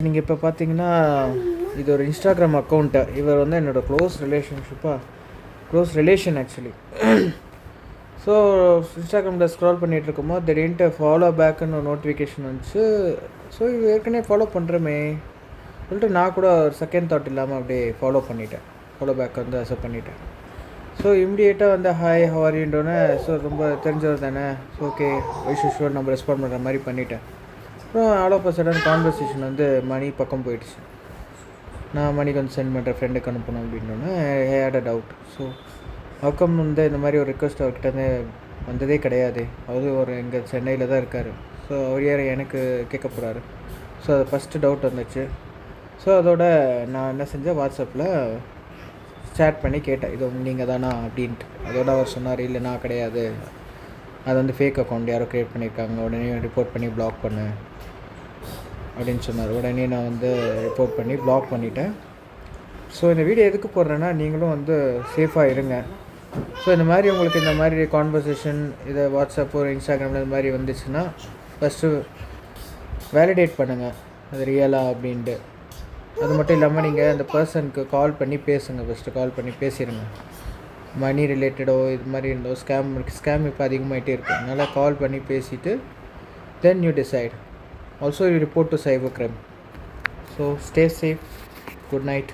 நீங்கள் இப்போ பார்த்தீங்கன்னா இது ஒரு இன்ஸ்டாகிராம் அக்கௌண்ட்டு. இவர் வந்து என்னோடய க்ளோஸ் ரிலேஷன் ஆக்சுவலி. ஸோ இன்ஸ்டாகிராமில் ஸ்க்ரால் பண்ணிகிட்டு இருக்கும்போது திடீர்னு ஃபாலோ பேக்குன்னு ஒரு நோட்டிஃபிகேஷன் வந்துச்சு. ஸோ இது ஏற்கனவே ஃபாலோ பண்ணுறமே சொல்லிட்டு நான் கூட ஒரு செகண்ட் தாட் இல்லாமல் அப்படியே ஃபாலோ பேக் வந்து அக்செப்ட் பண்ணிட்டேன். ஸோ இம்மிடியேட்டாக வந்து ஹாய் ஹவாரின்றோன்னே ஸோ ரொம்ப தெரிஞ்சவர் தானே, ஸோ ஓகே ஷூர் நம்ம ரெஸ்பாண்ட் பண்ணுற மாதிரி பண்ணிட்டேன். அப்புறம் all of a sudden conversation வந்து மணி பக்கம் போயிடுச்சு. நான் மணிக்கு வந்து சென்ட் பண்ணுறேன், ஃப்ரெண்டுக்கு அனுப்பணும் அப்படின்னோடனே ஹேட் அ டவுட். ஸோ அக்கம் வந்து இந்த மாதிரி ஒரு ரிக்வஸ்ட் அவர்கிட்ட வந்ததே கிடையாது. அவரு ஒரு இங்கே சென்னையில் தான் இருக்கார். ஸோ அவர் யார் எனக்கு கேட்க போகிறாரு. ஸோ அது ஃபஸ்ட்டு டவுட் வந்துச்சு. ஸோ அதோட நான் என்ன செஞ்சேன், வாட்ஸ்அப்பில் சேட் பண்ணி கேட்டேன், இது நீங்கள் தானா அப்படின்ட்டு. அதோட அவர் சொன்னார், இல்லை நான் கிடையாது, அது வந்து ஃபேக் அக்கௌண்ட் யாரோ க்ரியேட் பண்ணியிருக்காங்க, உடனே ரிப்போர்ட் பண்ணி பிளாக் பண்ணு அப்படின்னு சொன்னார். உடனே நான் வந்து ரிப்போர்ட் பண்ணி பிளாக் பண்ணிட்டேன். ஸோ இந்த வீடியோ எதுக்கு போடுறேன்னா, நீங்களும் வந்து சேஃபாக இருங்க. ஸோ இந்த மாதிரி உங்களுக்கு இந்த மாதிரி கான்வர்சேஷன் இதை வாட்ஸ்அப் ஒரு இன்ஸ்டாகிராமில் இந்த மாதிரி வந்துச்சுன்னா ஃபஸ்ட்டு வேலிடேட் பண்ணுங்கள் அது ரியலா அப்படின்ட்டு. அது மட்டும் இல்லாமல் நீங்கள் அந்த பர்சனுக்கு கால் பண்ணி பேசுங்க. ஃபஸ்ட்டு கால் பண்ணி பேசிடுங்க. மணி ரிலேட்டடோ இது மாதிரி இருந்தோ ஸ்கேம் இப்போ அதிகமாகிட்டே இருக்குது. அதனால் கால் பண்ணி பேசிவிட்டு then you decide. Also you report to cyber crime. So stay safe. Good night.